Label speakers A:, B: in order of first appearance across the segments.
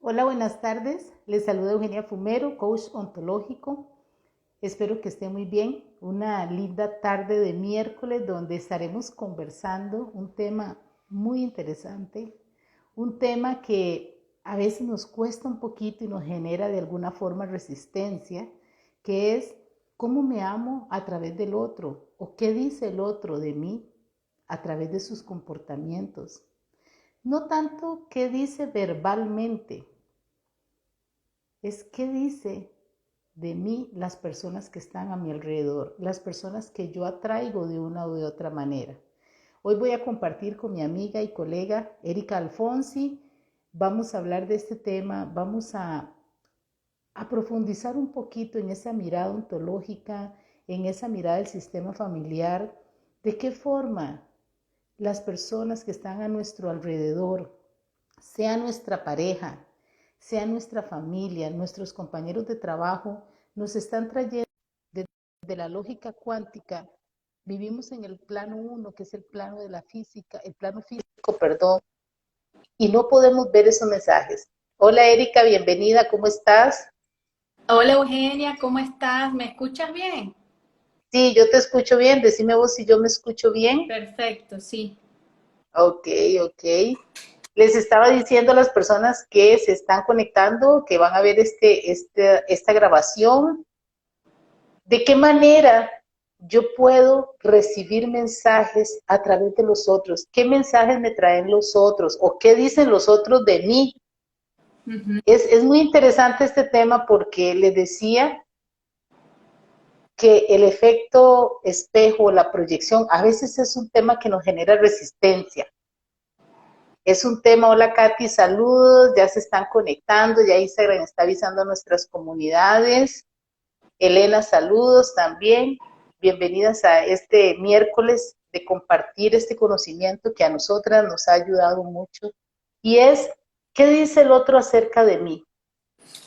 A: Hola, buenas tardes. Les saluda Eugenia Fumero, coach ontológico. Espero que esté muy bien. Una linda tarde de miércoles donde estaremos conversando un tema muy interesante, un tema que a veces nos cuesta un poquito y nos genera de alguna forma resistencia, que es cómo me amo a través del otro o qué dice el otro de mí a través de sus comportamientos. No tanto qué dice verbalmente, es qué dice de mí las personas que están a mi alrededor, las personas que yo atraigo de una u de otra manera. Hoy voy a compartir con mi amiga y colega Erika Alfonsi. Vamos a hablar de este tema, vamos a profundizar un poquito en esa mirada ontológica, en esa mirada del sistema familiar, de qué forma las personas que están a nuestro alrededor, sea nuestra pareja, sea nuestra familia, nuestros compañeros de trabajo, nos están trayendo de la lógica cuántica. Vivimos en el plano uno, que es el plano de la física, el plano físico, perdón, y no podemos ver esos mensajes. Hola Erika, bienvenida, ¿cómo estás?
B: Hola Eugenia, ¿cómo estás? ¿Me escuchas bien?
A: Sí, yo te escucho bien, decime vos si yo me escucho bien.
B: Perfecto, sí.
A: Ok, ok. Les estaba diciendo a las personas que se están conectando, que van a ver esta grabación, de qué manera yo puedo recibir mensajes a través de los otros, qué mensajes me traen los otros o qué dicen los otros de mí.
B: Ujú.
A: Es muy interesante este tema porque les decía que el efecto espejo, la proyección, a veces es un tema que nos genera resistencia. Es un tema, hola Katy, saludos, ya se están conectando, ya Instagram está avisando a nuestras comunidades. Elena, saludos también. Bienvenidas a este miércoles de compartir este conocimiento que a nosotras nos ha ayudado mucho. Y es, ¿qué dice el otro acerca de mí?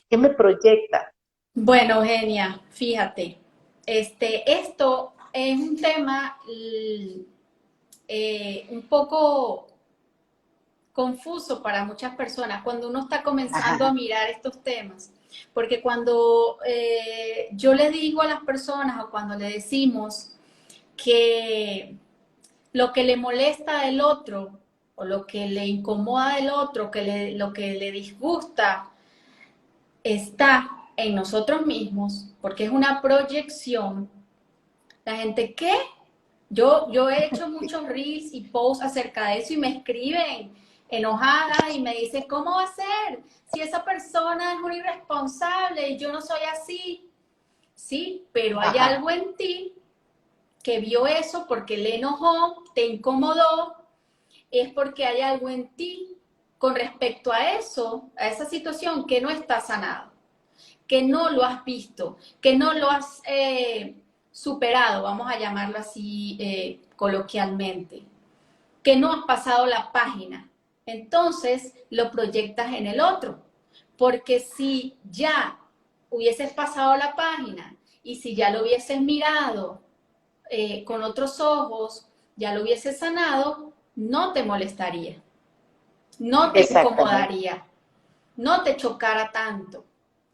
A: ¿Qué me proyecta?
B: Bueno, Eugenia, fíjate, esto es un tema un poco confuso para muchas personas cuando uno está comenzando a
A: Ajá,
B: mirar estos temas, porque cuando yo le digo a las personas o cuando le decimos que lo que le molesta del otro o lo que le incomoda del otro, lo que le disgusta, está en nosotros mismos, porque es una proyección. La gente, ¿qué? Yo he hecho muchos reels y posts acerca de eso y me escriben enojadas y me dicen, ¿cómo va a ser? Si esa persona es un irresponsable y yo no soy así. Sí, pero hay
A: ajá,
B: algo en ti que vio eso porque le enojó, te incomodó, es porque hay algo en ti con respecto a eso, a esa situación que no está sanado, que no lo has visto, que no lo has superado, vamos a llamarlo así coloquialmente, que no has pasado la página. Entonces lo proyectas en el otro, porque si ya hubieses pasado la página y si ya lo hubieses mirado con otros ojos, ya lo hubieses sanado, no te molestaría, no te
A: exactamente.
B: incomodaría, no te chocara tanto,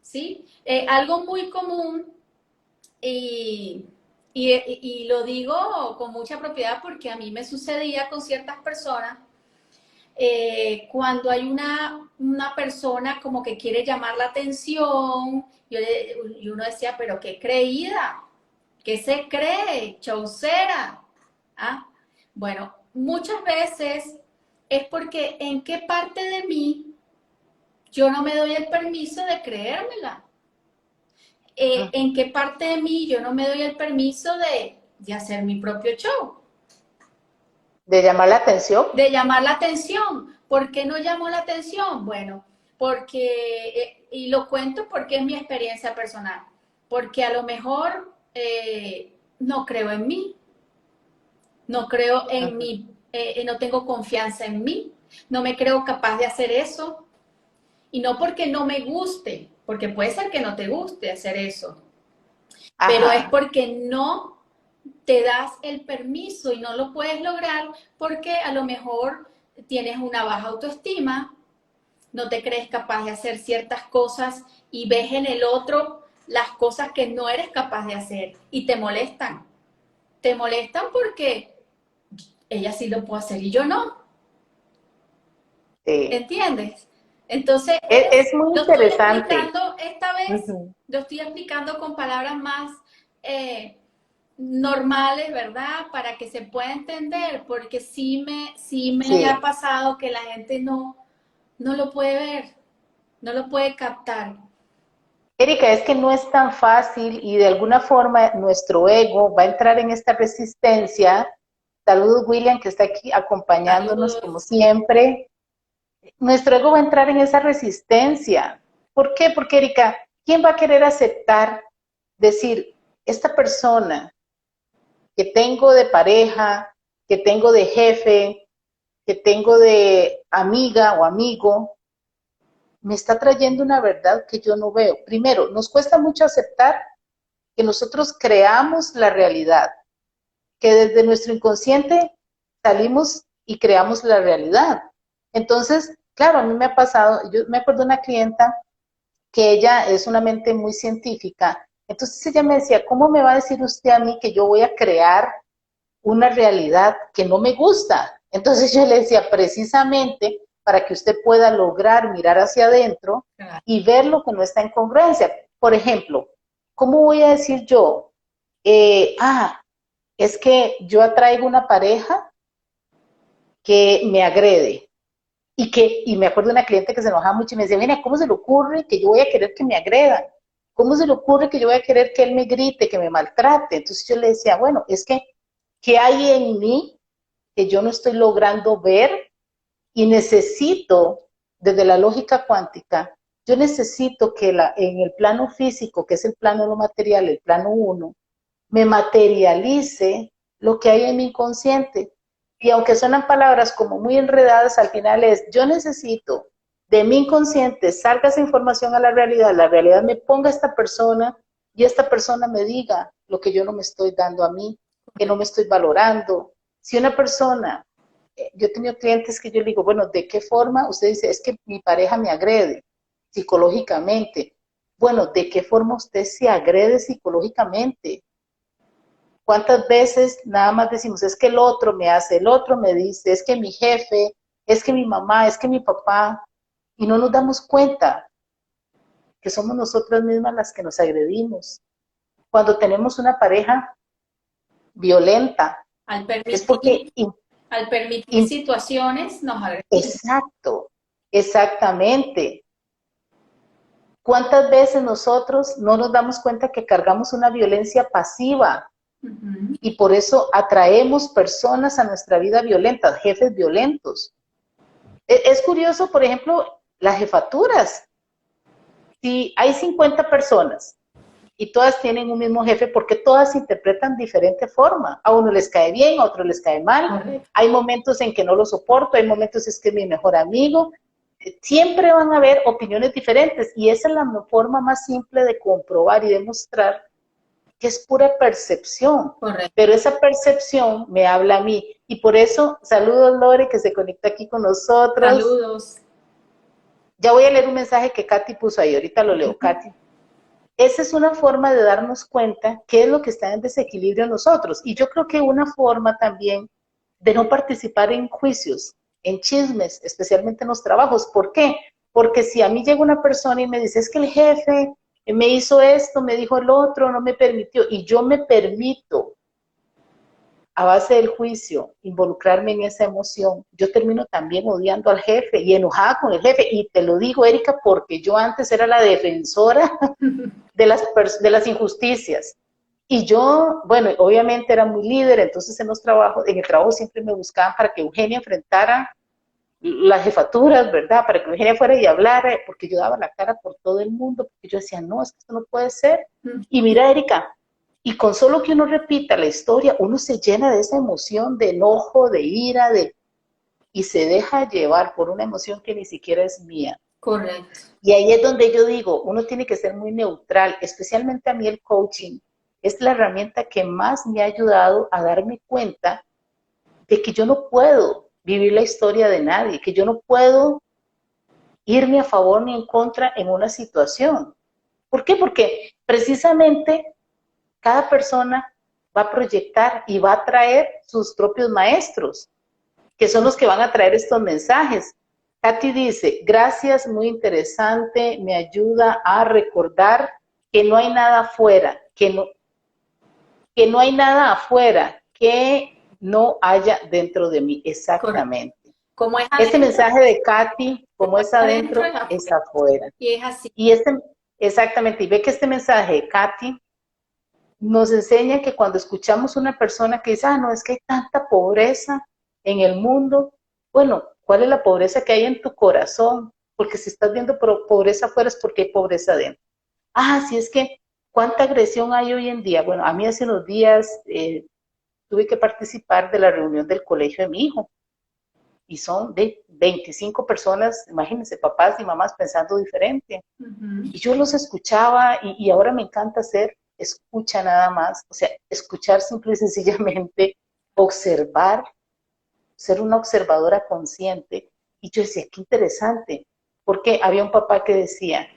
B: ¿sí? Algo muy común y, y lo digo con mucha propiedad porque a mí me sucedía con ciertas personas cuando hay una persona como que quiere llamar la atención y uno decía, pero qué creída, qué se cree, chaucera. ¿Ah? Bueno, muchas veces es porque en qué parte de mí yo no me doy el permiso de creérmela. En qué parte de mí yo no me doy el permiso de hacer mi propio show,
A: De llamar la atención.
B: de llamar la atención. ¿Por qué no llamó la atención? Bueno, porque, y lo cuento porque es mi experiencia personal, porque a lo mejor no creo en mí, no creo en
A: Ujú.
B: mí, no tengo confianza en mí, no me creo capaz de hacer eso, y no porque no me guste, porque puede ser que no te guste hacer eso, pero es
A: Ajá,
B: porque no te das el permiso y no lo puedes lograr porque a lo mejor tienes una baja autoestima, no te crees capaz de hacer ciertas cosas y ves en el otro las cosas que no eres capaz de hacer y te molestan. Te molestan porque ella sí lo puede hacer y yo no.
A: Sí.
B: ¿Entiendes? Entonces,
A: Es muy
B: lo estoy
A: interesante.
B: explicando esta vez,
A: Ujú.
B: lo estoy explicando con palabras más normales, ¿verdad? Para que se pueda entender, porque sí me ha
A: Sí.
B: pasado que la gente no lo puede ver, no lo puede captar.
A: Erika, es que no es tan fácil y de alguna forma nuestro ego va a entrar en esta resistencia. Saludos, William, que está aquí acompañándonos como
B: Saludos.
A: siempre. Nuestro ego va a entrar en esa resistencia. ¿Por qué? Porque, Erika, ¿quién va a querer aceptar, decir, esta persona que tengo de pareja, que tengo de jefe, que tengo de amiga o amigo, me está trayendo una verdad que yo no veo? Primero, nos cuesta mucho aceptar que nosotros creamos la realidad, que desde nuestro inconsciente salimos y creamos la realidad. Entonces, claro, a mí me ha pasado, yo me acuerdo de una clienta que ella es una mente muy científica, entonces ella me decía, ¿cómo me va a decir usted a mí que yo voy a crear una realidad que no me gusta? Entonces yo le decía, precisamente para que usted pueda lograr mirar hacia adentro y ver lo que no está en congruencia. Por ejemplo, ¿cómo voy a decir yo? Eh, ah, es que yo atraigo una pareja que me agrede. Y me acuerdo de una cliente que se enojaba mucho y me decía, mira, ¿cómo se le ocurre que yo voy a querer que me agreda? ¿Cómo se le ocurre que yo voy a querer que él me grite, que me maltrate? Entonces yo le decía, bueno, es que, ¿qué hay en mí que yo no estoy logrando ver? Y necesito, desde la lógica cuántica, yo necesito que en el plano físico, que es el plano de lo material, el plano uno, me materialice lo que hay en mi inconsciente. Y aunque suenan palabras como muy enredadas, al final es, yo necesito de mi inconsciente salga esa información a la realidad me ponga a esta persona y esta persona me diga lo que yo no me estoy dando a mí, que no me estoy valorando. Si una persona, yo he tenido clientes que yo le digo, bueno, ¿de qué forma? Usted dice, es que mi pareja me agrede psicológicamente. Bueno, ¿de qué forma usted se agrede psicológicamente? ¿Cuántas veces nada más decimos, es que el otro me hace, el otro me dice, es que mi jefe, es que mi mamá, es que mi papá, y no nos damos cuenta que somos nosotras mismas las que nos agredimos? Cuando tenemos una pareja violenta,
B: Al
A: es porque,
B: permitir, al permitir situaciones, nos agredimos.
A: exacto, exactamente. ¿Cuántas veces nosotros no nos damos cuenta que cargamos una violencia pasiva?
B: Ujú.
A: Y por eso atraemos personas a nuestra vida violentas, jefes violentos. Es curioso, por ejemplo, las jefaturas. Si hay 50 personas y todas tienen un mismo jefe, porque todas se interpretan de diferente forma. A uno les cae bien, a otro les cae mal.
B: Correcto.
A: Hay momentos en que no lo soporto, hay momentos es que es mi mejor amigo. Siempre van a haber opiniones diferentes y esa es la forma más simple de comprobar y demostrar que es pura percepción,
B: Correcto.
A: pero esa percepción me habla a mí. Y por eso, saludos Lore, que se conecta aquí con nosotros.
B: Saludos.
A: Ya voy a leer un mensaje que Katy puso ahí, ahorita lo leo, Katy. Esa es una forma de darnos cuenta qué es lo que está en desequilibrio en nosotros. Y yo creo que una forma también de no participar en juicios, en chismes, especialmente en los trabajos. ¿Por qué? Porque si a mí llega una persona y me dice, es que el jefe me hizo esto, me dijo el otro, no me permitió, y yo me permito, a base del juicio, involucrarme en esa emoción, yo termino también odiando al jefe y enojada con el jefe. Y te lo digo, Erika, porque yo antes era la defensora de las injusticias. Y yo, bueno, obviamente era muy líder, entonces en el trabajo siempre me buscaban para que Eugenia enfrentara las jefaturas, ¿verdad? Para que Eugenia fuera y hablara, porque yo daba la cara por todo el mundo, porque yo decía, no, es que esto no puede ser. Y mira, Erika, y con solo que uno repita la historia, uno se llena de esa emoción, de enojo, de ira, y se deja llevar por una emoción que ni siquiera es mía.
B: Correcto.
A: Y ahí es donde yo digo, uno tiene que ser muy neutral, especialmente a mí el coaching. Es la herramienta que más me ha ayudado a darme cuenta de que yo no puedo vivir la historia de nadie, que yo no puedo irme a favor ni en contra en una situación. ¿Por qué? Porque precisamente cada persona va a proyectar y va a traer sus propios maestros, que son los que van a traer estos mensajes. Katy dice, gracias, muy interesante, me ayuda a recordar que no hay nada afuera, que no hay nada afuera que no haya dentro de mí. Exactamente.
B: Correcto. Como es
A: Este
B: adentro,
A: mensaje de Katy, como es adentro,
B: es
A: es afuera.
B: y es así.
A: Y exactamente, y ve que este mensaje de Katy nos enseña que cuando escuchamos una persona que dice, no, es que hay tanta pobreza en el mundo, bueno, ¿cuál es la pobreza que hay en tu corazón? Porque si estás viendo pobreza afuera es porque hay pobreza adentro. Sí, es que, ¿cuánta agresión hay hoy en día? Bueno, a mí hace unos días tuve que participar de la reunión del colegio de mi hijo, y son de 25 personas, imagínense, papás y mamás pensando diferente. Y yo los escuchaba y ahora me encanta hacer escucha nada más, o sea, escuchar simple y sencillamente, observar, ser una observadora consciente. Y yo decía, qué interesante, porque había un papá que decía,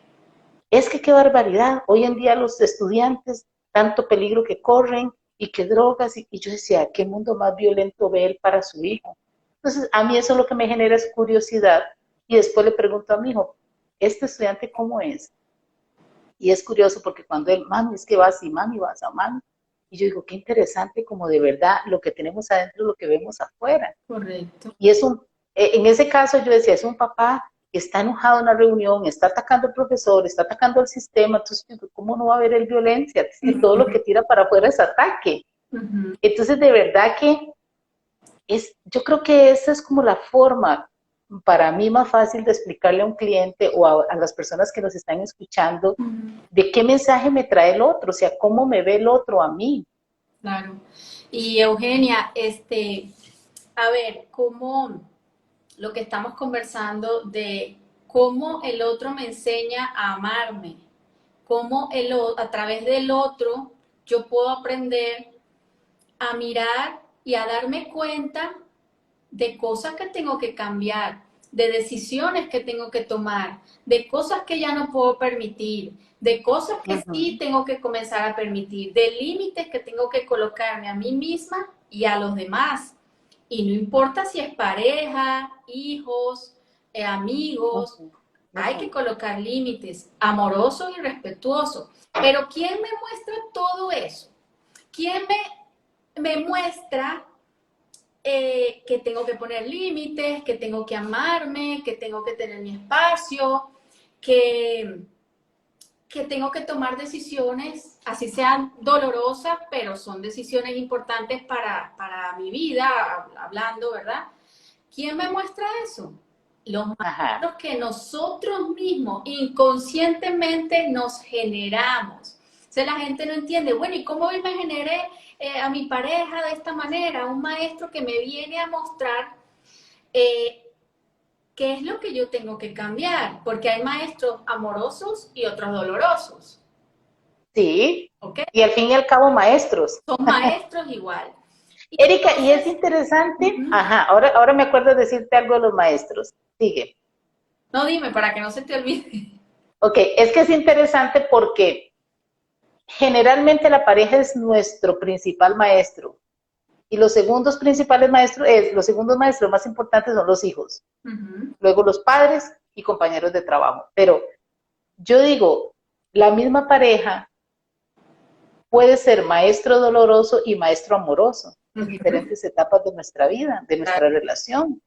A: es que qué barbaridad, hoy en día los estudiantes, tanto peligro que corren y que drogas, y yo decía, qué mundo más violento ve él para su hijo. Entonces, a mí eso lo que me genera es curiosidad, y después le pregunto a mi hijo, ¿este estudiante cómo es? Y es curioso porque cuando él, mami, es que vas y mami, vas a mami. Y yo digo, qué interesante como de verdad lo que tenemos adentro es lo que vemos afuera.
B: Correcto.
A: Y en ese caso yo decía, es un papá que está enojado en la reunión, está atacando al profesor, está atacando al sistema, entonces, ¿cómo no va a haber él violencia? Si todo lo que tira para afuera es ataque. Entonces, de verdad que yo creo que esa es como la forma para mí más fácil de explicarle a un cliente o a las personas que nos están escuchando de qué mensaje me trae el otro, o sea, cómo me ve el otro a mí.
B: Claro. Y Eugenia, a ver, cómo lo que estamos conversando de cómo el otro me enseña a amarme, cómo a través del otro yo puedo aprender a mirar y a darme cuenta de cosas que tengo que cambiar, de decisiones que tengo que tomar, de cosas que ya no puedo permitir, de cosas que sí tengo que comenzar a permitir, de límites que tengo que colocarme a mí misma y a los demás. Y no importa si es pareja, hijos, amigos, hay que colocar límites amorosos y respetuosos. Pero ¿quién me muestra todo eso? ¿Quién me muestra que tengo que poner límites, que tengo que amarme, que tengo que tener mi espacio, que tengo que tomar decisiones, así sean dolorosas, pero son decisiones importantes para mi vida, hablando, ¿verdad? ¿Quién me muestra eso? Los maestros que nosotros mismos inconscientemente nos generamos. O sea, la gente no entiende, bueno, ¿y cómo hoy me generé a mi pareja de esta manera? Un maestro que me viene a mostrar qué es lo que yo tengo que cambiar, porque hay maestros amorosos y otros dolorosos.
A: Sí,
B: ¿Okay?
A: Y al fin y al cabo maestros.
B: Son maestros igual.
A: Erika, entonces, y es interesante, ahora me acuerdo de decirte algo de los maestros. Sigue.
B: No, dime, para que no se te olvide.
A: Ok, es que es interesante porque generalmente la pareja es nuestro principal maestro. Y los segundos principales maestros, los segundos maestros más importantes son los hijos. Luego los padres y compañeros de trabajo. Pero yo digo, la misma pareja puede ser maestro doloroso y maestro amoroso en diferentes etapas de nuestra vida, de nuestra relación.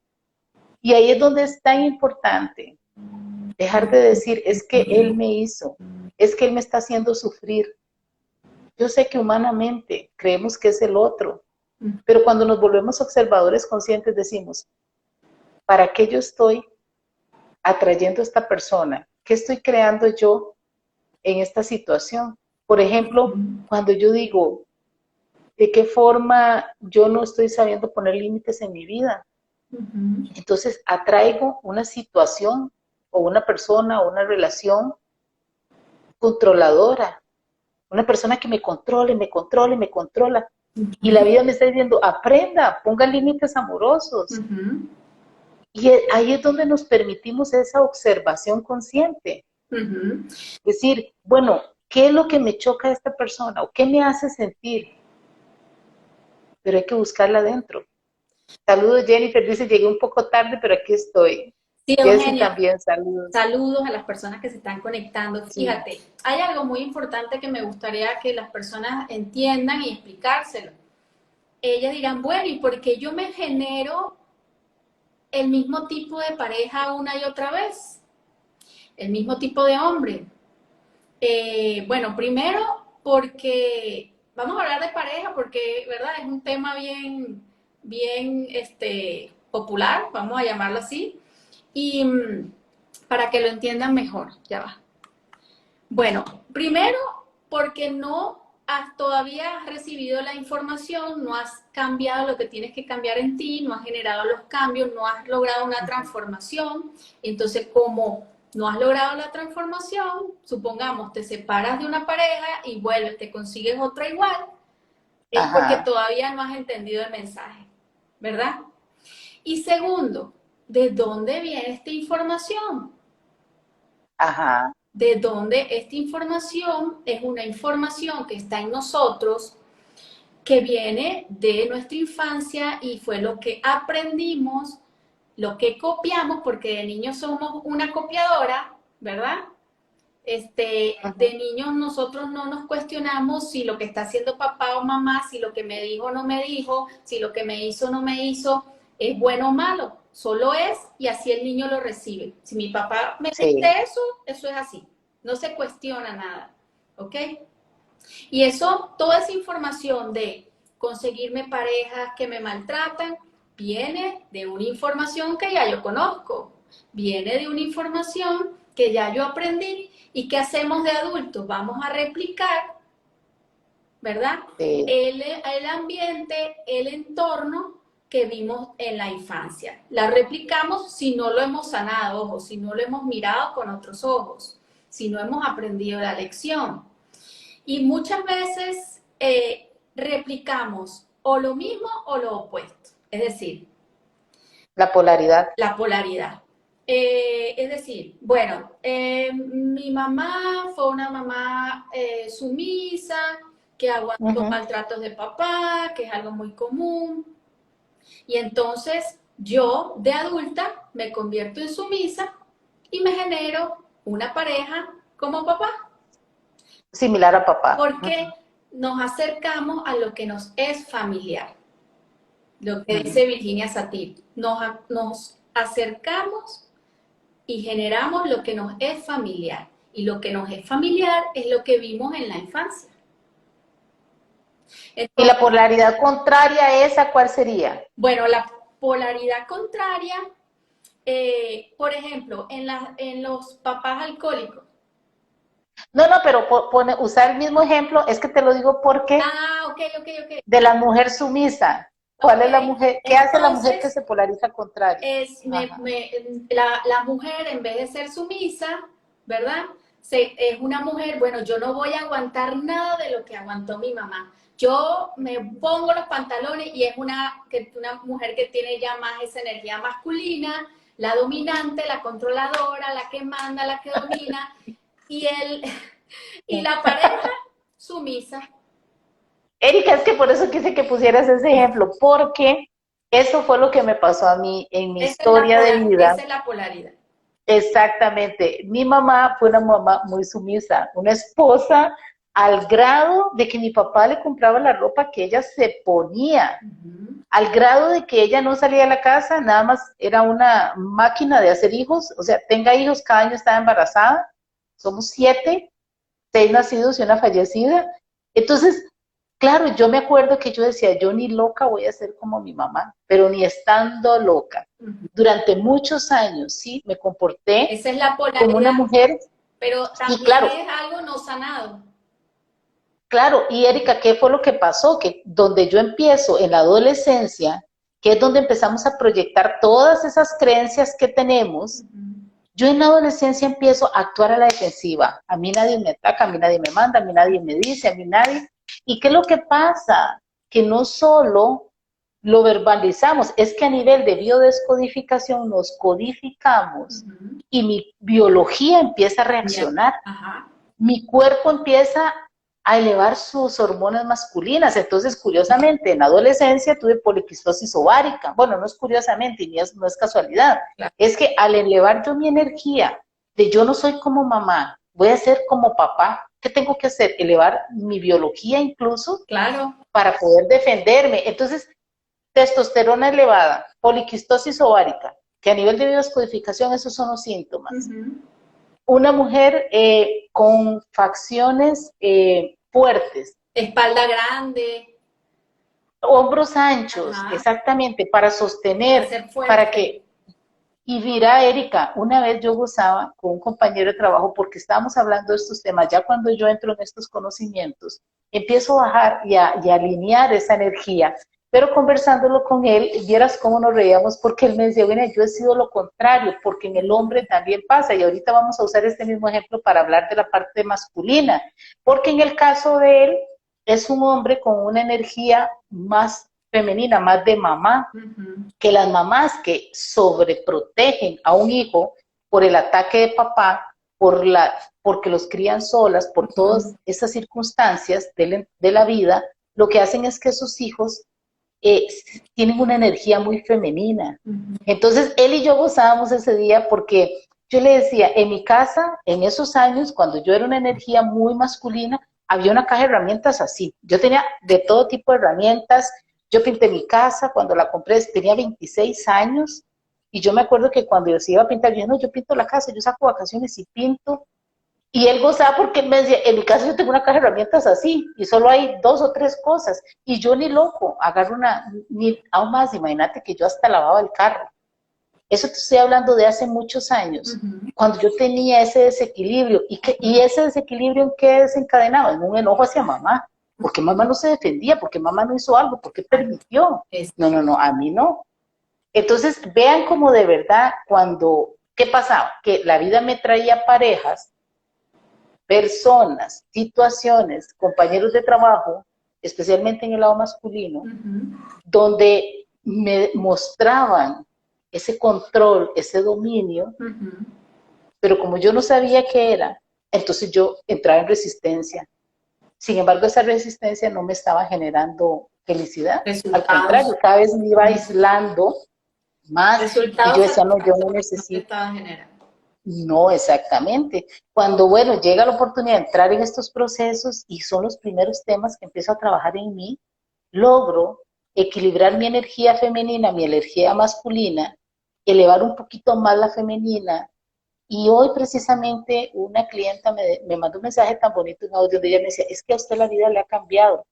A: Y ahí es donde es tan importante dejar de decir, es que él me hizo, es que él me está haciendo sufrir. Yo sé que humanamente creemos que es el otro, pero cuando nos volvemos observadores conscientes decimos, ¿para qué yo estoy atrayendo a esta persona? ¿Qué estoy creando yo en esta situación? Por ejemplo, cuando yo digo, ¿de qué forma yo no estoy sabiendo poner límites en mi vida? Entonces atraigo una situación o una persona o una relación controladora, una persona que me controle, me controle, me controla. Y la vida me está diciendo, aprenda, ponga límites amorosos. Y ahí es donde nos permitimos esa observación consciente.
B: Ujú.
A: Decir, bueno, ¿qué es lo que me choca de esta persona? ¿O qué me hace sentir? Pero hay que buscarla adentro. Saludos, Jennifer. Dice, llegué un poco tarde, pero aquí estoy.
B: Sí,
A: Jessy
B: Eugenia,
A: también, saludos.
B: saludos a las personas que se están conectando.
A: Sí.
B: Fíjate, hay algo muy importante que me gustaría que las personas entiendan y explicárselo. Ellas dirán, bueno, ¿y por qué yo me genero el mismo tipo de pareja una y otra vez? El mismo tipo de hombre. Bueno, primero porque vamos a hablar de pareja porque, ¿verdad? Es un tema bien popular, vamos a llamarlo así, y para que lo entiendan mejor, ya va. Bueno, primero porque no has todavía recibido la información, no has cambiado lo que tienes que cambiar en ti, no has generado los cambios, no has logrado una transformación. Entonces, como no has logrado la transformación, supongamos, te separas de una pareja y vuelves, te consigues otra igual, es porque
A: Ajá,
B: todavía no has entendido el mensaje, ¿verdad? Y segundo, ¿de dónde viene esta información?
A: ajá,
B: De dónde esta información es una información que está en nosotros, que viene de nuestra infancia y fue lo que aprendimos, lo que copiamos, porque de niños somos una copiadora, ¿verdad?
A: ajá.
B: De niños nosotros no nos cuestionamos si lo que está haciendo papá o mamá, si lo que me dijo o no me dijo, si lo que me hizo o no me hizo, es bueno o malo. Solo es y así el niño lo recibe. Si mi papá me
A: Sí,
B: dice eso, eso es así. No se cuestiona nada. ¿Ok? Y eso, toda esa información de conseguirme parejas que me maltratan, viene de una información que ya yo conozco, viene de una información que ya yo aprendí y que hacemos de adultos. Vamos a replicar, ¿verdad?
A: sí.
B: El ambiente, el entorno que vimos en la infancia. La replicamos si no lo hemos sanado, ojo, si no lo hemos mirado con otros ojos, si no hemos aprendido la lección. Y muchas veces replicamos o lo mismo o lo opuesto, es decir,
A: La polaridad.
B: la polaridad. Es decir, bueno, mi mamá fue una mamá sumisa, que aguantó
A: Ujú.
B: maltratos de papá, que es algo muy común. Y entonces yo, de adulta, me convierto en sumisa y me genero una pareja como papá.
A: Similar a papá.
B: Porque nos acercamos a lo que nos es familiar, lo que
A: Ujú.
B: dice Virginia Satir. Nos acercamos y generamos lo que nos es familiar. Y lo que nos es familiar es lo que vimos en la infancia.
A: ¿Y la
B: Entonces,
A: polaridad contraria a esa cuál sería?
B: bueno, la polaridad contraria, por ejemplo, en los papás alcohólicos.
A: No, no, pero usar el mismo ejemplo, es que te lo digo porque
B: Ah, ok, ok, ok.
A: de la mujer sumisa. ¿Cuál
B: Ok,
A: es la mujer? ¿Qué hace la mujer que
B: entonces
A: se polariza contrario? Ajá.
B: la mujer en vez de ser sumisa, ¿verdad? Es una mujer, bueno, yo no voy a aguantar nada de lo que aguantó mi mamá. Yo me pongo los pantalones y es una mujer que tiene ya más esa energía masculina, la dominante, la controladora, la que manda, la que domina, y, y la pareja sumisa.
A: Erika, es que por eso quise que pusieras ese ejemplo, porque eso fue lo que me pasó a mí en mi historia de vida.
B: Esa es la polaridad.
A: Exactamente. Mi mamá fue una mamá muy sumisa, una esposa al grado de que mi papá le compraba la ropa que ella se ponía,
B: Ujú.
A: al grado de que ella no salía de la casa, nada más era una máquina de hacer hijos, o sea, tenga hijos, cada año estaba embarazada, somos 7, 6 nacidos y una fallecida. Entonces, claro, yo me acuerdo que yo decía, yo ni loca voy a ser como mi mamá, pero ni estando loca.
B: Ujú.
A: Durante muchos años, sí, me comporté
B: Esa es la
A: como una
B: polaridad,
A: mujer.
B: pero
A: Y
B: también
A: claro,
B: es algo no sanado.
A: claro, y Erika, ¿qué fue lo que pasó? Que donde yo empiezo en la adolescencia, que es donde empezamos a proyectar todas esas creencias que tenemos,
B: Ujú.
A: yo en la adolescencia empiezo a actuar a la defensiva. A mí nadie me ataca, a mí nadie me manda, a mí nadie me dice, a mí nadie. ¿Y qué es lo que pasa? Que no solo lo verbalizamos, es que a nivel de biodescodificación nos codificamos y mi biología empieza a reaccionar. Mi cuerpo empieza a elevar sus hormonas masculinas. Entonces, curiosamente, en la adolescencia tuve poliquistosis ovárica. Bueno, no es curiosamente, ni no es casualidad. Claro. Es que al elevar yo mi energía de yo no soy como mamá, voy a ser como papá, ¿qué tengo que hacer? Elevar mi biología incluso,
B: claro,
A: para poder defenderme. Entonces, testosterona elevada, poliquistosis ovárica, que a nivel de biodescodificación esos son los síntomas. Una mujer con facciones fuertes.
B: Espalda grande.
A: Hombros anchos, exactamente, para sostener, para que... Y mira, Erika, una vez yo gozaba con un compañero de trabajo porque estábamos hablando de estos temas, ya cuando yo entro en estos conocimientos, empiezo a bajar y a alinear esa energía, pero conversándolo con él, vieras cómo nos reíamos porque él me decía, bueno, yo he sido lo contrario, porque en el hombre también pasa, y ahorita vamos a usar este mismo ejemplo para hablar de la parte masculina, porque en el caso de él, es un hombre con una energía más femenina, más de mamá, que las mamás que sobreprotegen a un hijo por el ataque de papá, porque los crían solas, por todas esas circunstancias de la vida, lo que hacen es que sus hijos tienen una energía muy femenina. Entonces, él y yo gozábamos ese día porque yo le decía, en mi casa, en esos años, cuando yo era una energía muy masculina, había una caja de herramientas así. Yo tenía de todo tipo de herramientas. Yo pinté mi casa, cuando la compré tenía 26 años, y yo me acuerdo que cuando yo se iba a pintar, yo dije, no, yo pinto la casa, yo saco vacaciones y pinto. Y él gozaba porque él me decía, en mi casa yo tengo una caja de herramientas así, y solo hay 2 o 3 cosas. Y yo ni loco, agarro aún más, imagínate que yo hasta lavaba el carro. Eso te estoy hablando de hace muchos años, cuando yo tenía ese desequilibrio. ¿Y ese desequilibrio en qué desencadenaba? En un enojo hacia mamá. Porque mamá no se defendía, porque mamá no hizo algo, porque permitió. No, a mí no. Entonces, vean cómo de verdad ¿qué pasaba? Que la vida me traía parejas, personas, situaciones, compañeros de trabajo, especialmente en el lado masculino, donde me mostraban ese control, ese dominio, pero como yo no sabía qué era, entonces yo entraba en resistencia. Sin embargo, esa resistencia no me estaba generando felicidad. Al contrario, cada vez me iba aislando más. Y yo decía, no, yo no necesito. No, exactamente. Cuando, bueno, llega la oportunidad de entrar en estos procesos y son los primeros temas que empiezo a trabajar en mí, logro equilibrar mi energía femenina, mi energía masculina, elevar un poquito más la femenina. Y hoy precisamente una clienta me mandó un mensaje tan bonito, un audio, donde ella me decía, es que a usted la vida le ha cambiado.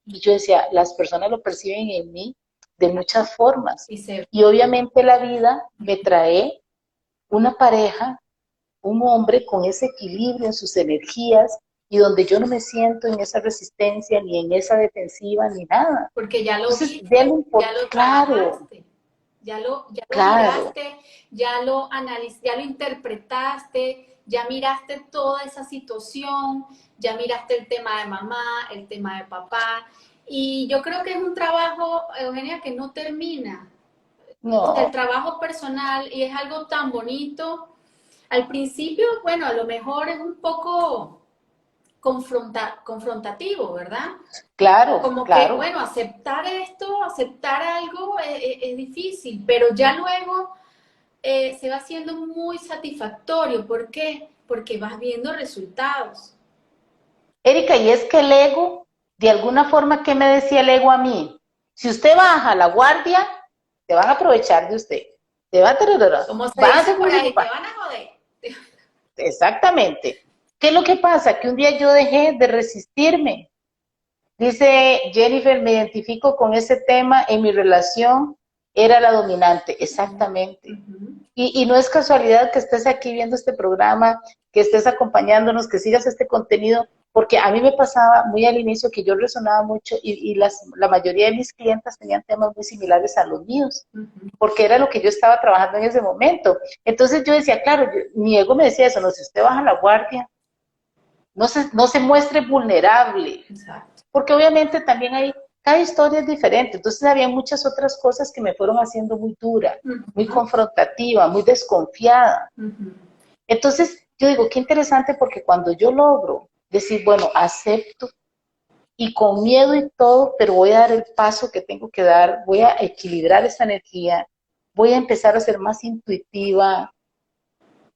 A: Y yo decía, las personas lo perciben en mí de muchas formas. Y obviamente la vida me trae una pareja, un hombre con ese equilibrio en sus energías y donde yo no me siento en esa resistencia, ni en esa defensiva, ni nada.
B: Porque ya lo
A: Entonces,
B: viste, ya lo trabajaste. Ya lo miraste, ya lo analizaste, ya lo interpretaste, ya miraste toda esa situación, ya miraste el tema de mamá, el tema de papá. Y yo creo que es un trabajo, Eugenia, que no termina.
A: No.
B: El trabajo personal, y es algo tan bonito. Al principio, bueno, a lo mejor es un poco confrontativo, ¿verdad?
A: Claro,
B: como
A: claro.
B: que, bueno, aceptar esto, aceptar algo es difícil, pero ya luego se va haciendo muy satisfactorio. ¿Por qué? Porque vas viendo resultados.
A: Erika, y es que el ego, de alguna forma, ¿qué me decía el ego a mí? Si usted baja la guardia, te van a aprovechar de usted. Te van a...
B: Como se dice por ahí, te van a joder.
A: Exactamente. ¿Qué es lo que pasa? Que un día yo dejé de resistirme. Dice Jennifer, me identifico con ese tema, en mi relación era la dominante. Exactamente. Y no es casualidad que estés aquí viendo este programa, que estés acompañándonos, que sigas este contenido, porque a mí me pasaba muy al inicio que yo resonaba mucho y la mayoría de mis clientas tenían temas muy similares a los míos, porque era lo que yo estaba trabajando en ese momento. Entonces yo decía, claro, mi ego me decía eso, no, si usted baja la guardia, no se muestre vulnerable.
B: Exacto.
A: Porque obviamente también hay cada historia es diferente. Entonces había muchas otras cosas que me fueron haciendo muy dura, muy confrontativa, muy desconfiada. Entonces yo digo, qué interesante, porque cuando yo logro decir, bueno, acepto y con miedo y todo, pero voy a dar el paso que tengo que dar, voy a equilibrar esta energía, voy a empezar a ser más intuitiva,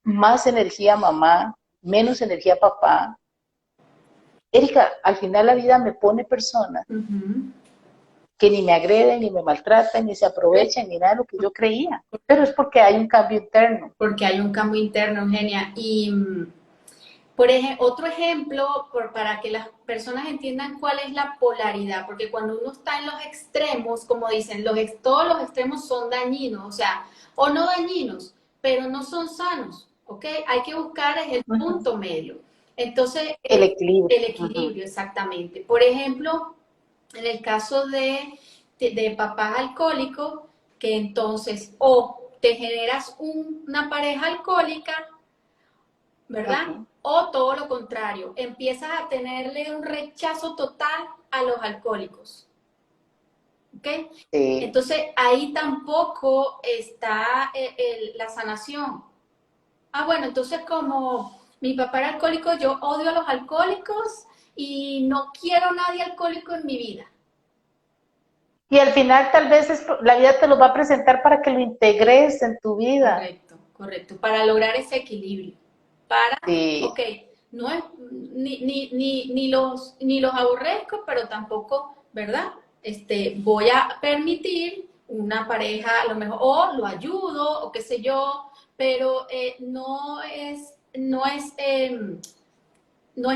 A: más energía mamá, menos energía papá. Erika, al final la vida me pone personas que ni me agreden, ni me maltratan, ni se aprovechan, ni nada de lo que yo creía. Pero es porque hay un cambio interno.
B: Porque hay un cambio interno, Eugenia. Y por ejemplo, otro ejemplo, para que las personas entiendan cuál es la polaridad, porque cuando uno está en los extremos, como dicen, todos los extremos son dañinos, o sea, o no dañinos, pero no son sanos, ¿ok? Hay que buscar el punto medio. Entonces,
A: El equilibrio.
B: el equilibrio, exactamente. Por ejemplo, en el caso de papás alcohólicos, que entonces o te generas una pareja alcohólica, ¿verdad? O todo lo contrario, empiezas a tenerle un rechazo total a los alcohólicos. ¿Ok?
A: Sí.
B: Entonces ahí tampoco está la sanación. Ah, bueno, entonces como mi papá era alcohólico, yo odio a los alcohólicos y no quiero a nadie alcohólico en mi vida.
A: Y al final tal vez la vida te lo va a presentar para que lo integres en tu vida.
B: Correcto, correcto, para lograr ese equilibrio.
A: Sí.
B: Ok, no es, ni los aborrezco, pero tampoco, ¿verdad? Voy a permitir una pareja, a lo mejor, o lo ayudo, o qué sé yo, pero no es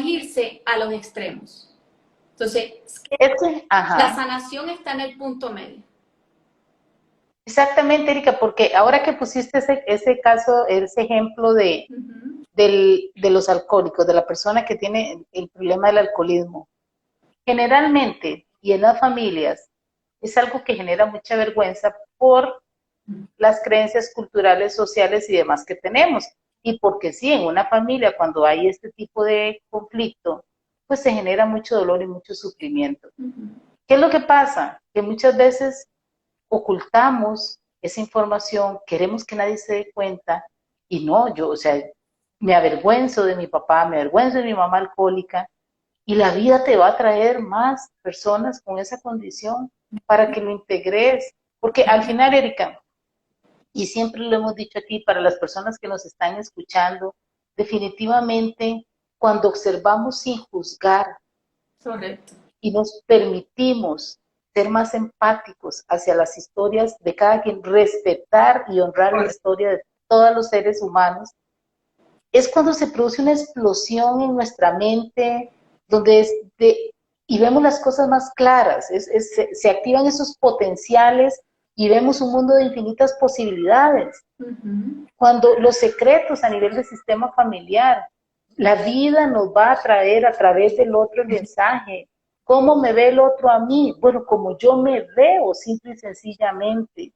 B: irse a los extremos. Entonces, la sanación está en el punto medio.
A: Exactamente, Erika, porque ahora que pusiste ese caso, ese ejemplo de los alcohólicos, de la persona que tiene el problema del alcoholismo, generalmente y en las familias es algo que genera mucha vergüenza por las creencias culturales, sociales y demás que tenemos. Y porque sí, en una familia cuando hay este tipo de conflicto, pues se genera mucho dolor y mucho sufrimiento. ¿Qué es lo que pasa? Que muchas veces ocultamos esa información, queremos que nadie se dé cuenta, y no, yo, o sea, me avergüenzo de mi papá, me avergüenzo de mi mamá alcohólica, y la vida te va a traer más personas con esa condición para que lo integres, porque al final, Erika, y siempre lo hemos dicho aquí para las personas que nos están escuchando, definitivamente cuando observamos sin juzgar,
B: correcto,
A: y nos permitimos ser más empáticos hacia las historias de cada quien, respetar y honrar la historia de todos los seres humanos, es cuando se produce una explosión en nuestra mente, donde y vemos las cosas más claras, se activan esos potenciales y vemos un mundo de infinitas posibilidades. Cuando los secretos a nivel del sistema familiar, la vida nos va a traer a través del otro el mensaje. ¿Cómo me ve el otro a mí? Bueno, como yo me veo, simple y sencillamente.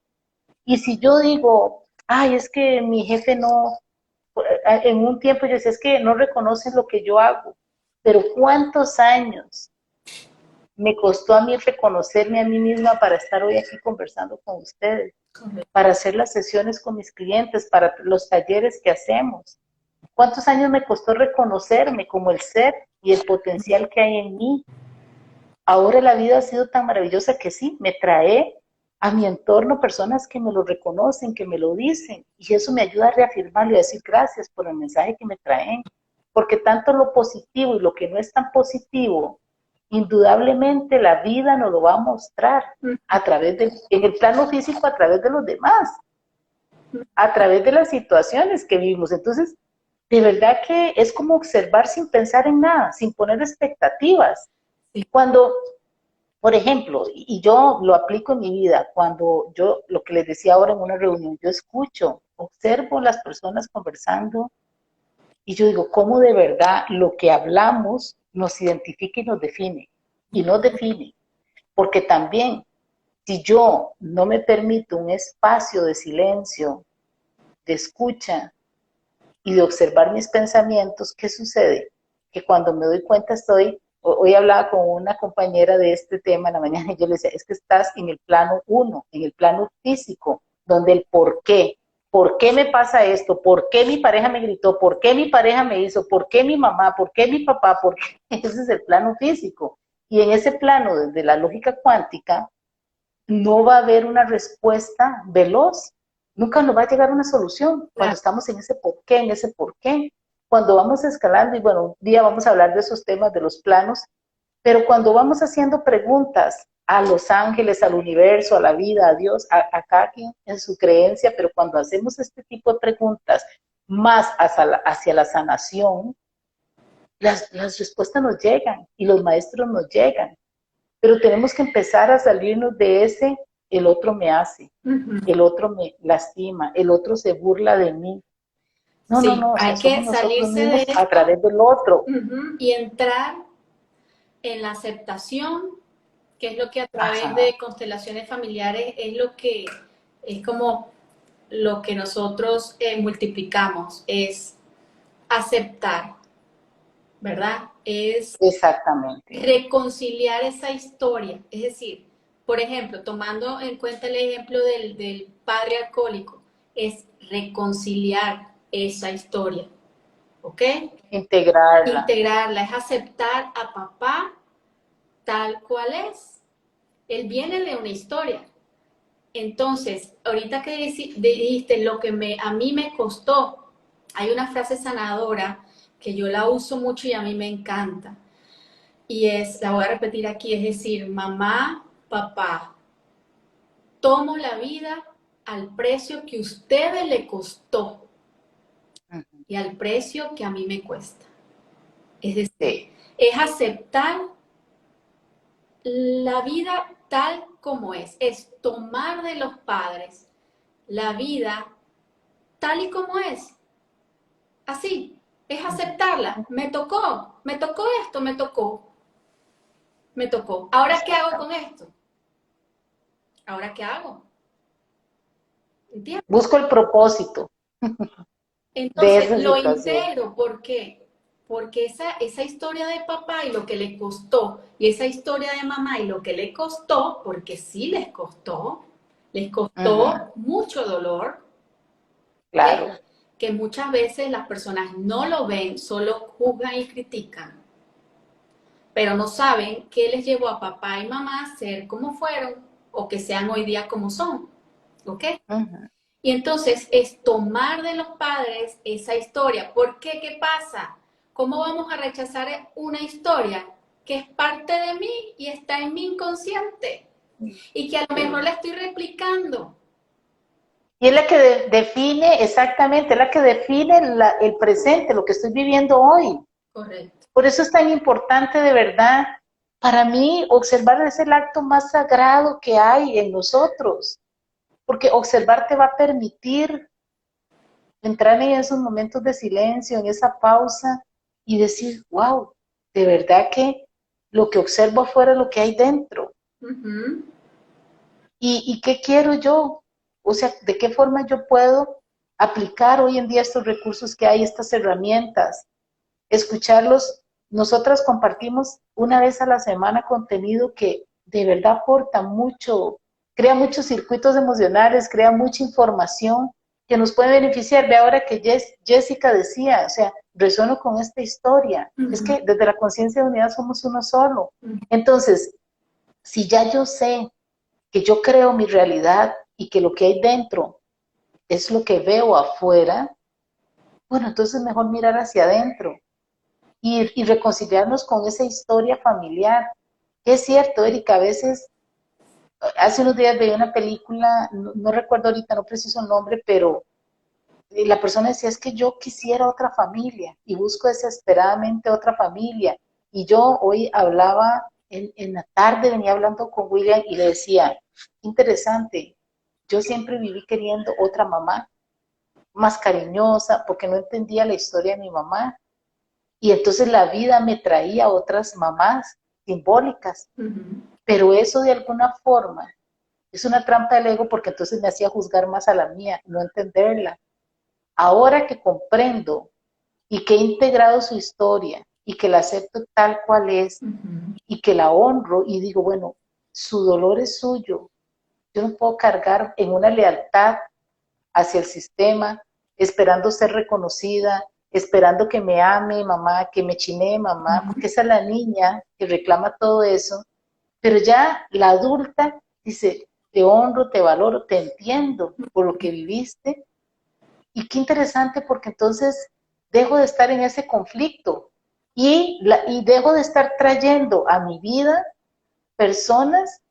A: Y si yo digo, ay, es que mi jefe no, en un tiempo yo decía, es que no reconocen lo que yo hago, pero ¿cuántos años me costó a mí reconocerme a mí misma para estar hoy aquí conversando con ustedes, para hacer las sesiones con mis clientes, para los talleres que hacemos? ¿Cuántos años me costó reconocerme como el ser y el potencial que hay en mí? Ahora la vida ha sido tan maravillosa que sí, me trae a mi entorno personas que me lo reconocen, que me lo dicen, y eso me ayuda a reafirmarlo y a decir gracias por el mensaje que me traen, porque tanto lo positivo y lo que no es tan positivo, indudablemente la vida nos lo va a mostrar a través en el plano físico, a través de los demás, a través de las situaciones que vivimos. Entonces, de verdad que es como observar sin pensar en nada, sin poner expectativas. Cuando, por ejemplo, y yo lo aplico en mi vida, cuando yo, lo que les decía ahora en una reunión, yo escucho, observo las personas conversando y yo digo, ¿cómo de verdad lo que hablamos nos identifica y nos define? Y nos define, porque también si yo no me permito un espacio de silencio, de escucha y de observar mis pensamientos, ¿qué sucede? Que cuando me doy cuenta estoy Hoy hablaba con una compañera de este tema en la mañana y yo le decía, es que estás en el plano uno, en el plano físico, donde el por qué me pasa esto, por qué mi pareja me gritó, por qué mi pareja me hizo, por qué mi mamá, por qué mi papá, por qué, ese es el plano físico. Y en ese plano, desde la lógica cuántica, no va a haber una respuesta veloz, nunca nos va a llegar una solución cuando estamos en ese por qué, en ese por qué. Cuando vamos escalando, y bueno, un día vamos a hablar de esos temas, de los planos, pero cuando vamos haciendo preguntas a los ángeles, al universo, a la vida, a Dios, a cada quien en su creencia, pero cuando hacemos este tipo de preguntas más hacia la sanación, las respuestas nos llegan y los maestros nos llegan. Pero tenemos que empezar a salirnos de ese, el otro me hace, el otro me lastima, el otro se burla de mí. No, no,
B: Sí,
A: no, o sea,
B: hay
A: somos
B: que
A: nosotros
B: salirse de
A: mismos a
B: esto
A: través del otro.
B: y entrar en la aceptación, que es lo que a través
A: Ajá.
B: de constelaciones familiares es lo que es como lo que nosotros multiplicamos, es aceptar, ¿verdad? Es
A: Exactamente.
B: reconciliar esa historia. Es decir, por ejemplo, tomando en cuenta el ejemplo del padre alcohólico, es reconciliar esa historia, ¿ok?
A: Integrarla.
B: Integrarla, es aceptar a papá tal cual es. Él viene de una historia. Entonces, ahorita que dijiste lo que a mí me costó, hay una frase sanadora que yo la uso mucho y a mí me encanta. Y la voy a repetir aquí, es decir, mamá, papá, tomo la vida al precio que a ustedes le costó y al precio que a mí me cuesta. Es decir,
A: Sí.
B: es aceptar la vida tal como es tomar de los padres la vida tal y como es, así, es aceptarla. Me tocó esto, me tocó. ¿Ahora qué hago con esto? ¿Ahora qué hago? ¿Entiendes?
A: Busco el propósito de
B: Entonces
A: esa
B: lo
A: situación.
B: integro, ¿por qué? Porque esa historia de papá y lo que le costó, y esa historia de mamá y lo que le costó, porque sí les costó mucho dolor, ¿ok?
A: Claro.
B: Que muchas veces las personas no lo ven, solo juzgan y critican, pero no saben qué les llevó a papá y mamá a ser como fueron o que sean hoy día como son, ¿ok? Y entonces es tomar de los padres esa historia. ¿Por qué? ¿Qué pasa? ¿Cómo vamos a rechazar una historia que es parte de mí y está en mi inconsciente? Y que a lo mejor la estoy replicando.
A: Y es la que define, exactamente, es la que define el presente, lo que estoy viviendo hoy.
B: Correcto.
A: Por eso es tan importante de verdad, para mí, observar es el acto más sagrado que hay en nosotros, porque observar te va a permitir entrar en esos momentos de silencio, en esa pausa y decir, wow, de verdad que lo que observo afuera es lo que hay dentro. ¿Y qué quiero yo? O sea, ¿de qué forma yo puedo aplicar hoy en día estos recursos que hay, estas herramientas? Escucharlos. Nosotras compartimos una vez a la semana contenido que de verdad aporta mucho, crea muchos circuitos emocionales, crea mucha información que nos puede beneficiar. Ve ahora que Jessica decía, o sea, resueno con esta historia. Es que desde la conciencia de unidad somos uno solo. Entonces, si ya yo sé que yo creo mi realidad y que lo que hay dentro es lo que veo afuera, bueno, entonces mejor mirar hacia adentro y reconciliarnos con esa historia familiar. Es cierto, Erika, a veces, hace unos días veía una película, no recuerdo ahorita, no preciso el nombre, pero la persona decía, es que yo quisiera otra familia y busco desesperadamente otra familia. Y yo hoy hablaba, en la tarde venía hablando con William y le decía, interesante, yo siempre viví queriendo otra mamá, más cariñosa, porque no entendía la historia de mi mamá. Y entonces la vida me traía otras mamás simbólicas, pero eso de alguna forma es una trampa del ego porque entonces me hacía juzgar más a la mía, no entenderla. Ahora que comprendo y que he integrado su historia y que la acepto tal cual es y que la honro y digo, bueno, su dolor es suyo. Yo no puedo cargar en una lealtad hacia el sistema, esperando ser reconocida, esperando que me ame mamá, que me chinee mamá, porque esa es la niña que reclama todo eso, pero ya la adulta dice, te honro, te valoro, te entiendo por lo que viviste, y qué interesante porque entonces dejo de estar en ese conflicto y dejo de estar trayendo a mi vida personas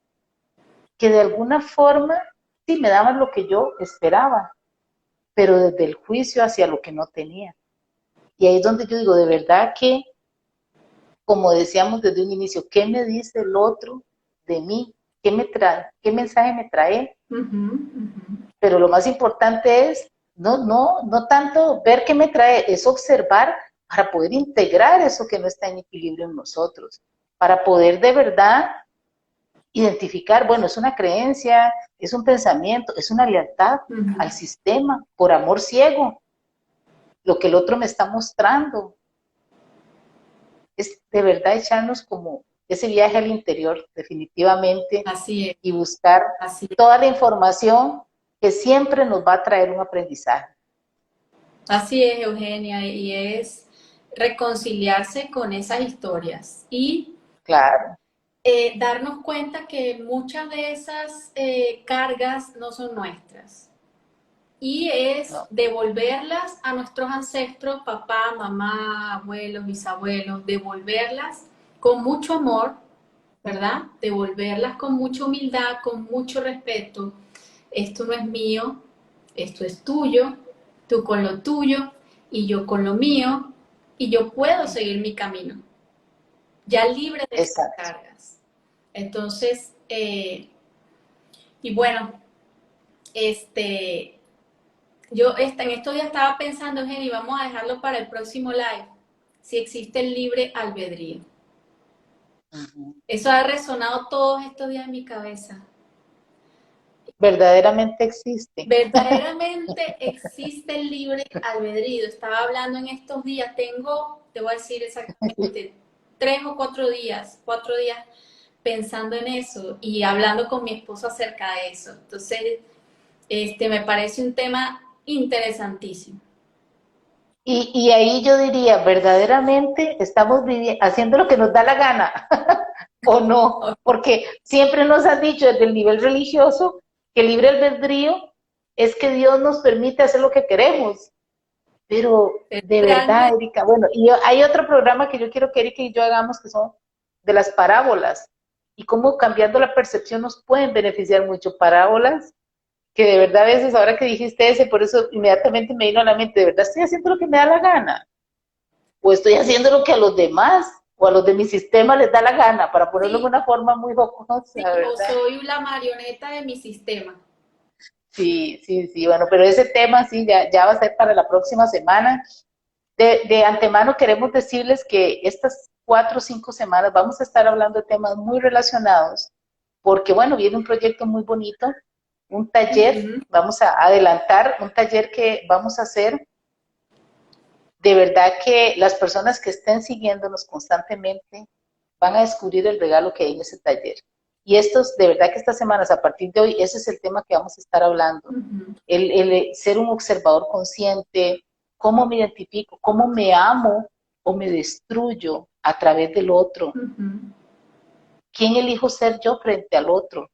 A: que de alguna forma sí me daban lo que yo esperaba, pero desde el juicio hacia lo que no tenía. Y ahí es donde yo digo, de verdad que, como decíamos desde un inicio, ¿qué me dice el otro de mí? ¿Qué me trae? ¿Qué mensaje me trae? Pero lo más importante es no tanto ver qué me trae, es observar para poder integrar eso que no está en equilibrio en nosotros, para poder de verdad identificar, bueno, es una creencia, es un pensamiento, es una lealtad al sistema por amor ciego, lo que el otro me está mostrando. Es de verdad echarnos como ese viaje al interior, definitivamente,
B: Así es,
A: y buscar
B: así es.
A: toda la información que siempre nos va a traer un aprendizaje.
B: Así es, Eugenia, y es reconciliarse con esas historias y
A: Claro,
B: darnos cuenta que muchas de esas cargas no son nuestras. Y es
A: no,
B: devolverlas a nuestros ancestros, papá, mamá, abuelos, bisabuelos, devolverlas con mucho amor, ¿verdad? Devolverlas con mucha humildad, con mucho respeto. Esto no es mío, esto es tuyo, tú con lo tuyo y yo con lo mío, y yo puedo seguir mi camino, ya libre de esas
A: exacto.
B: cargas. Entonces, y bueno, este, en estos días estaba pensando, Jenny, vamos a dejarlo para el próximo live, si existe el libre albedrío.
A: Ujú.
B: Eso ha resonado todos estos días en mi cabeza.
A: Verdaderamente existe.
B: Verdaderamente existe el libre albedrío. Estaba hablando en estos días, te voy a decir exactamente, 4 días pensando en eso y hablando con mi esposo acerca de eso. Entonces, me parece un tema interesantísimo.
A: Y ahí yo diría, verdaderamente estamos haciendo lo que nos da la gana, o no, porque siempre nos han dicho desde el nivel religioso que el libre albedrío es que Dios nos permite hacer lo que queremos, pero de verdad,
B: Realmente,
A: Erika, bueno, y hay otro programa que yo quiero que Erika y yo hagamos que son de las parábolas y cómo cambiando la percepción nos pueden beneficiar mucho. Parábolas que de verdad a veces, ahora que dijiste ese, por eso inmediatamente me vino a la mente, de verdad estoy haciendo lo que me da la gana, o estoy haciendo lo que a los demás, o a los de mi sistema les da la gana, para ponerlo de
B: sí,
A: una forma muy jocosa,
B: sí, o
A: ¿verdad?
B: soy la marioneta de mi sistema.
A: Sí, sí, sí, bueno, pero ese tema sí, ya va a ser para la próxima semana. De antemano queremos decirles que estas 4 o 5 semanas vamos a estar hablando de temas muy relacionados, porque bueno, viene un proyecto muy bonito, un taller,
B: Ujú.
A: vamos a adelantar un taller que vamos a hacer. De verdad que las personas que estén siguiéndonos constantemente van a descubrir el regalo que hay en ese taller. Y estos, de verdad que estas semanas, a partir de hoy, ese es el tema que vamos a estar hablando.
B: Ujú.
A: El ser un observador consciente, cómo me identifico, cómo me amo o me destruyo a través del otro.
B: Ujú.
A: ¿Quién elijo ser yo frente al otro?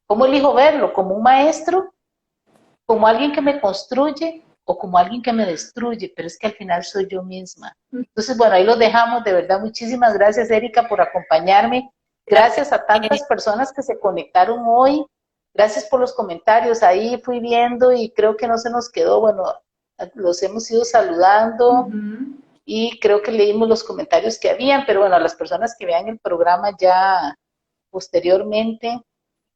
A: ¿Cómo elijo verlo? ¿Como un maestro? ¿Como alguien que me construye? ¿O como alguien que me destruye? Pero es que al final soy yo misma. Entonces, bueno, ahí lo dejamos. De verdad, muchísimas gracias, Erika, por acompañarme.
B: Gracias,
A: Gracias a
B: Jenny.
A: tantas personas que se conectaron hoy. Gracias por los comentarios. Ahí fui viendo y creo que no se nos quedó. Bueno, los hemos ido saludando
B: Ujú.
A: y creo que leímos los comentarios que habían, pero bueno, a las personas que vean el programa ya posteriormente,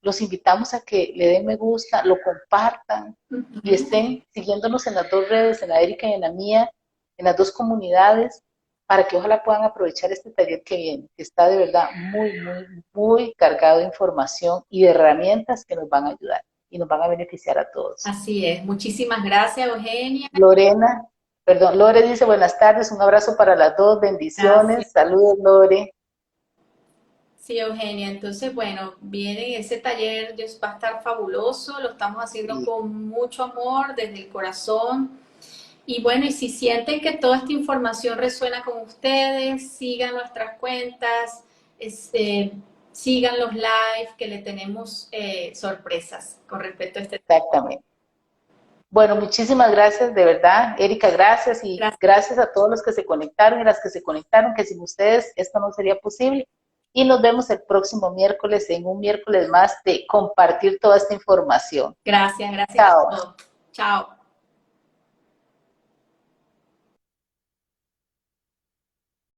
A: los invitamos a que le den me gusta, lo compartan y
B: Ujú.
A: estén siguiéndonos en las 2 redes, en la Erika y en la mía, en las 2 comunidades, para que ojalá puedan aprovechar este taller que viene, que está de verdad muy, muy, muy cargado de información y de herramientas que nos van a ayudar y nos van a beneficiar a todos.
B: Así es. Muchísimas gracias, Eugenia.
A: Lorena, Perdón, Lore dice buenas tardes, un abrazo para las dos,
B: Gracias.
A: bendiciones, saludos Lore.
B: Sí, Eugenia. Entonces, bueno, viene ese taller, va a estar fabuloso, lo estamos haciendo
A: Y
B: con mucho amor, desde el corazón. Y bueno, y si sienten que toda esta información resuena con ustedes, sigan nuestras cuentas, sigan los live, que le tenemos sorpresas con respecto a este tema.
A: exactamente. Bueno, muchísimas gracias, de verdad, Erika, gracias y
B: Gracias.
A: gracias a todos los que se conectaron y las que se conectaron, que sin ustedes esto no sería posible. Y nos vemos el próximo miércoles en un miércoles más de compartir toda esta información.
B: Gracias, gracias a
A: Chao.
B: todos. Chao.